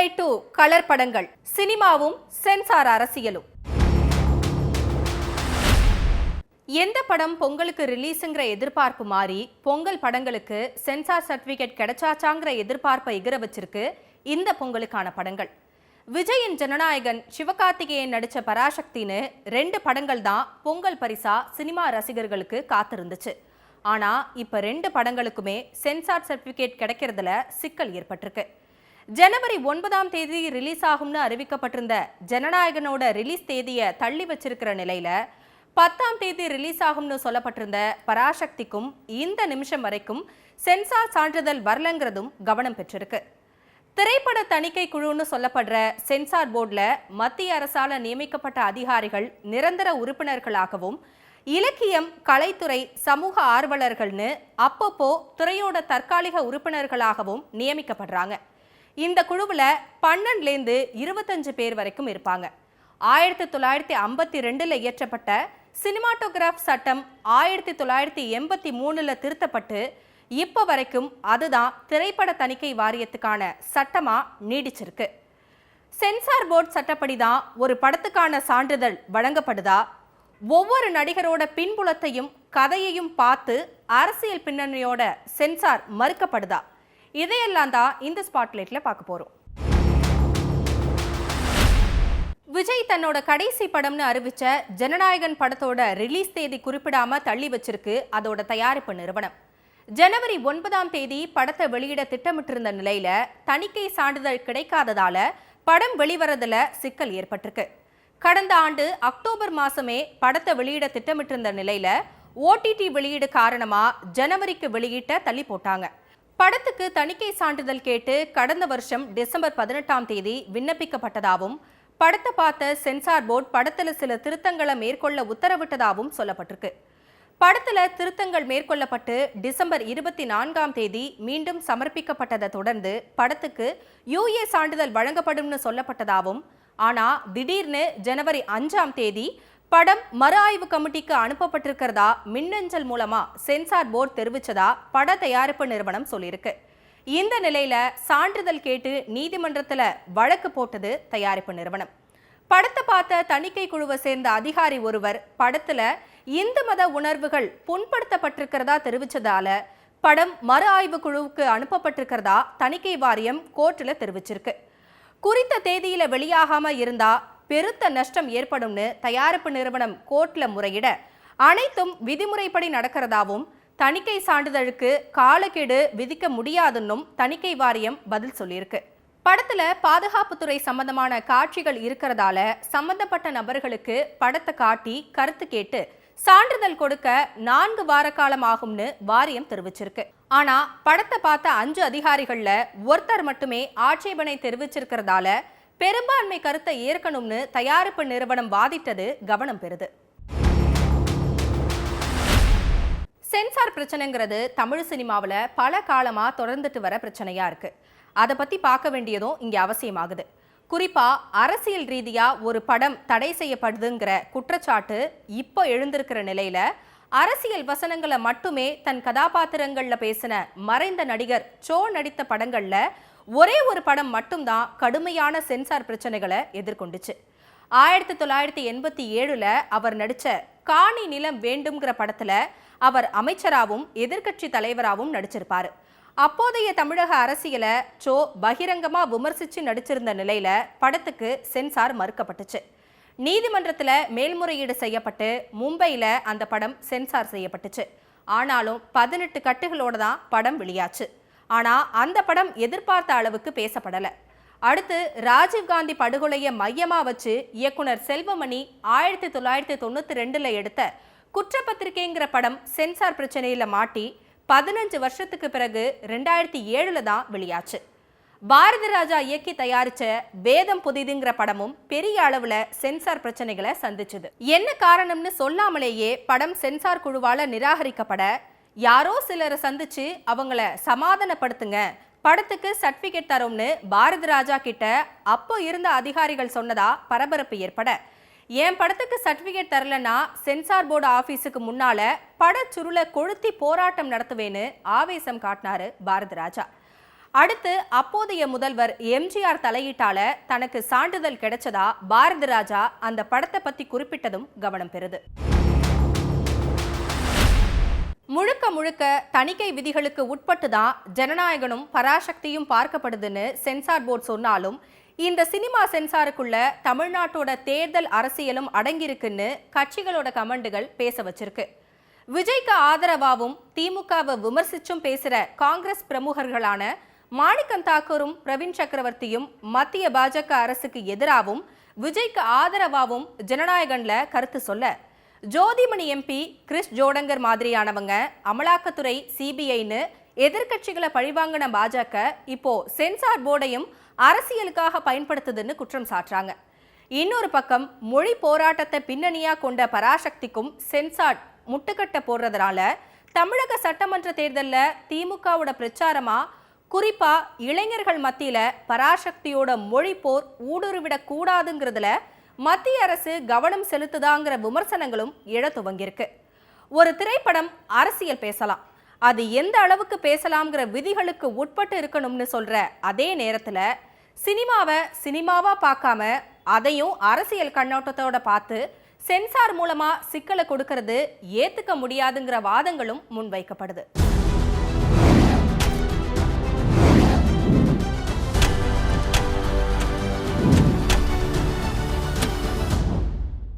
Side 2 colour படங்கள் சினிமாவும் sensor அரசியலும். எந்த படம் பொங்கலுக்கு ரிலீஸ்ங்கிற எதிர்பார்ப்பு மாறி பொங்கல் படங்களுக்கு சென்சார் சர்டிபிகேட் கிடைச்சாச்சாங்கிற எதிர்பார்ப்பை எகிற வச்சிருக்கு இந்த பொங்கலுக்கான படங்கள். விஜயின் ஜனநாயகன், சிவகார்த்திகேயன் நடிச்ச பராசக்தின்னு 2 படங்கள் தான் பொங்கல் பரிசா சினிமா ரசிகர்களுக்கு காத்திருந்துச்சு. ஆனா இப்ப 2 படங்களுக்குமே சென்சார் சர்டிபிகேட் கிடைக்கிறதுல சிக்கல் ஏற்பட்டிருக்கு. ஜனவரி 9ஆம் தேதி ரிலீஸ் ஆகும்னு அறிவிக்கப்பட்டிருந்த ஜனநாயகனோட ரிலீஸ் தேதியை தள்ளி வச்சிருக்கிற நிலையில 10ஆம் தேதி ரிலீஸ் ஆகும்னு சொல்லப்பட்டிருந்த பராசக்திக்கும் இந்த நிமிஷம் வரைக்கும் சென்சார் சான்றிதழ் வரலங்கிறதும் கவனம் பெற்றிருக்கு. திரைப்பட தணிக்கை குழுன்னு சொல்லப்படுற சென்சார் போர்டில் மத்திய அரசால நியமிக்கப்பட்ட அதிகாரிகள் நிரந்தர உறுப்பினர்களாகவும் இலக்கியம், கலைத்துறை, சமூக ஆர்வலர்கள்னு அப்பப்போ துறையோட தற்காலிக உறுப்பினர்களாகவும் நியமிக்கப்படுறாங்க. இந்த குழுவில் 12லேருந்து 25 பேர் வரைக்கும் இருப்பாங்க. 1952 இயற்றப்பட்ட சினிமாட்டோகிராஃப் சட்டம் 1983 திருத்தப்பட்டு இப்போ வரைக்கும் அதுதான் திரைப்பட தணிக்கை வாரியத்துக்கான சட்டமா நீடிச்சிருக்கு. சென்சார் போர்டு சட்டப்படி தான் ஒரு படத்துக்கான சான்றிதழ் வழங்கப்படுதா? ஒவ்வொரு நடிகரோட பின்புலத்தையும் கதையையும் பார்த்து அரசியல் பின்னணியோட சென்சார் மறுக்கப்படுதா? இதையெல்லாம் தான் இந்த ஸ்பாட்லைட்ல பார்க்க போறோம். விஜய் தன்னோட கடைசி படம்னு அறிவிச்ச ஜனநாயகன் படத்தோட ரிலீஸ் தேதி குறிப்பிடாம தள்ளி வச்சிருக்கு அதோட தயாரிப்பு நிறுவனம். ஜனவரி 9ஆம் தேதி படத்தை வெளியிட திட்டமிட்டிருந்த நிலையில தணிக்கை சான்றிதழ் கிடைக்காததால படம் வெளிவரதுல சிக்கல் ஏற்பட்டிருக்கு. கடந்த ஆண்டு அக்டோபர் மாசமே படத்தை வெளியிட திட்டமிட்டிருந்த நிலையில OTT வெளியீடு காரணமா ஜனவரிக்கு வெளியிட்ட தள்ளி போட்டாங்க. படத்துக்கு தணிக்கை சான்றிதழ் கேட்டு கடந்த வருஷம் டிசம்பர் 18ஆம் தேதி விண்ணப்பிக்கப்பட்டதாகவும் படத்தை பார்த்த சென்சார் போர்டு படத்துல சில திருத்தங்களை மேற்கொள்ள உத்தரவிட்டதாகவும் சொல்லப்பட்டிருக்கு. படத்துல திருத்தங்கள் மேற்கொள்ளப்பட்டு டிசம்பர் 24ஆம் தேதி மீண்டும் சமர்ப்பிக்கப்பட்டதை தொடர்ந்து படத்துக்கு UA சான்றிதழ் வழங்கப்படும்னு சொல்லப்பட்டதாகவும், ஆனா திடீர்னு ஜனவரி 5ஆம் தேதி படம் மறு ஆய்வு கமிட்டிக்கு அனுப்பப்பட்டிருக்கிறதா மின்னஞ்சல் மூலமா சென்சார் போர்டு தெரிவிச்சதா பட தயாரிப்பு நிறுவனம் சொல்லியிருக்கு. இந்த நிலையில சான்றிதழ் கேட்டு நீதிமன்றத்துல வழக்கு போட்டது தயாரிப்பு நிறுவனம். படத்தை பார்த்த தணிக்கை குழுவை சேர்ந்த அதிகாரி ஒருவர் படத்துல இந்து மத உணர்வுகள் புண்படுத்தப்பட்டிருக்கிறதா தெரிவிச்சதால படம் மறு ஆய்வு குழுவுக்கு அனுப்பப்பட்டிருக்கிறதா தணிக்கை வாரியம் கோர்ட்டில் தெரிவிச்சிருக்கு. குறித்த தேதியில வெளியாகாம இருந்தா பெருத்த நஷ்டம் ஏற்படும்னு தயாரிப்பு நிறுவனம் கோர்ட்ல முறையிட அனைத்தும் விதிமுறைப்படி நடக்கிறதாவும் தணிக்கை சான்றிதழுக்கு காலக்கெடு விதிக்க முடியாதுன்னும் தணிக்கை வாரியம் பதில் சொல்லியிருக்கு. படத்துல பாதுகாப்புத்துறை சம்பந்தமான காட்சிகள் இருக்கிறதால சம்பந்தப்பட்ட நபர்களுக்கு படத்தை காட்டி கருத்து கேட்டு சான்றிதழ் கொடுக்க 4 வார காலம் ஆகும்னு வாரியம் தெரிவிச்சிருக்கு. ஆனா படத்தை பார்த்த 5 அதிகாரிகள்ல ஒருத்தர் மட்டுமே ஆட்சேபனை தெரிவிச்சிருக்கிறதால பெரும்பான்மை கருத்தை ஏற்கணும்னு தயாரிப்பு நிறுவனம் வாதிட்டது கவனம் பெறுது. சென்சார் பிரச்சனைங்கிறது தமிழ் சினிமாவில் பல காலமா தொடர்ந்துட்டு வர பிரச்சனையா இருக்கு. அதை பத்தி பார்க்க வேண்டியதும் இங்க அவசியமாகுது. குறிப்பா அரசியல் ரீதியா ஒரு படம் தடை செய்யப்படுதுங்கிற குற்றச்சாட்டு இப்போ எழுந்திருக்கிற நிலையில அரசியல் வசனங்களை மட்டுமே தன் கதாபாத்திரங்கள்ல பேசின மறைந்த நடிகர் சோ நடித்த படங்கள்ல ஒரே ஒரு படம் மட்டும்தான் கடுமையான சென்சார் பிரச்சனைகளை எதிர்கொண்டுச்சு. 1987 அவர் நடிச்ச காணி நிலம் வேண்டும்ங்கிற படத்துல அவர் அமைச்சராகவும் எதிர்கட்சி தலைவராகவும் நடிச்சிருப்பாரு. அப்போதைய தமிழக அரசியலை சோ பகிரங்கமா விமர்சிச்சு நடிச்சிருந்த நிலையில படத்துக்கு சென்சார் மறுக்கப்பட்டுச்சு. நீதிமன்றத்துல மேல்முறையீடு செய்யப்பட்டு மும்பையில அந்த படம் சென்சார் செய்யப்பட்டுச்சு. ஆனாலும் 18 கட்டுகளோட தான் படம் வெளியாச்சு. ஆனா அந்த படம் எதிர்பார்த்த அளவுக்கு பேசப்படல. அடுத்து ராஜீவ்காந்தி படுகொலையை மையமா வச்சு இயக்குனர் செல்வமணி 1992 எடுத்த குற்றப்பத்திரிகைங்கிற படம் சென்சார் பிரச்சனையில மாட்டி 15 வருஷத்துக்கு பிறகு 2007 தான் வெளியாச்சு. பாரதி ராஜா இயக்கி தயாரிச்ச வேதம் புதிதுங்கிற படமும் பெரிய அளவுல சென்சார் பிரச்சனைகளை சந்திச்சது. என்ன காரணம்னு சொல்லாமலேயே படம் சென்சார் குழுவால நிராகரிக்கப்பட யாரோ சிலரை சந்திச்சு அவங்கள சமாதானப்படுத்துங்க, படத்துக்கு சர்டிபிகேட் தரோம்னு பாரதி ராஜா கிட்ட அப்போ இருந்த அதிகாரிகள் சொன்னதா பரபரப்பு ஏற்பட என் படத்துக்கு சர்டிபிகேட் தரலன்னா சென்சார் போர்டு ஆபீஸுக்கு முன்னால பட சுருளை கொளுத்தி போராட்டம் நடத்துவேன்னு ஆவேசம் காட்டினாரு பாரதி ராஜா. அடுத்து அப்போதைய முதல்வர் எம்ஜிஆர் தலையீட்டால தனக்கு சான்றிதழ் கிடைச்சதா பாரதி ராஜா அந்த படத்தை பத்தி குறிப்பிட்டதும் கவனம் பெறுது. முழுக்க முழுக்க தணிக்கை விதிகளுக்கு உட்பட்டு தான் ஜனநாயகனும் பராசக்தியும் பார்க்கப்படுதுன்னு சென்சார் போர்டு சொன்னாலும் இந்த சினிமா சென்சாருக்குள்ள தமிழ்நாட்டோட தேர்தல் அரசியலும் அடங்கியிருக்குன்னு கட்சிகளோட கமெண்டுகள் பேச வச்சிருக்கு. விஜய்க்கு ஆதரவாகவும் திமுகவை விமர்சிச்சும் பேசுற காங்கிரஸ் பிரமுகர்களான மாணிக்கம் தாக்கூரும் பிரவீன் சக்கரவர்த்தியும் மத்திய பாஜக அரசுக்கு எதிராகவும் விஜய்க்கு ஆதரவாகவும் ஜனநாயகன்ல கருத்து சொல்ல, ஜோதிமணி எம்பி கிறிஸ் ஜோடங்கர் மாதிரியானவங்க அமலாக்கத்துறை சிபிஐன்னு எதிர்கட்சிகளை பழிவாங்கின பாஜக இப்போ சென்சார் போர்டையும் அரசியலுக்காக பயன்படுத்துதுன்னு குற்றம் சாட்டுறாங்க. இன்னொரு பக்கம் மொழி போராட்டத்தை பின்னணியா கொண்ட பராசக்திக்கும் சென்சார் முட்டுக்கட்டை போடுறதுனால தமிழக சட்டமன்ற தேர்தலில் திமுகவோட பிரச்சாரமா குறிப்பா இளைஞர்கள் மத்தியில பராசக்தியோட மொழி போர் ஊடுருவிடக் கூடாதுங்கிறதுல மத்திய அரசு கவனம் செலுத்துதாங்கிற விமர்சனங்களும் எழ துவங்கியிருக்கு. ஒரு திரைப்படம் அரசியல் பேசலாம், அது எந்த அளவுக்கு பேசலாம்ங்கிற விதிகளுக்கு உட்பட்டு இருக்கணும்னு சொல்ற அதே நேரத்துல சினிமாவை சினிமாவா பார்க்காம அதையும் அரசியல் கண்ணோட்டத்தோட பார்த்து சென்சார் மூலமா சிக்கலை கொடுக்கறது ஏத்துக்க முடியாதுங்கிற வாதங்களும் முன்வைக்கப்படுது.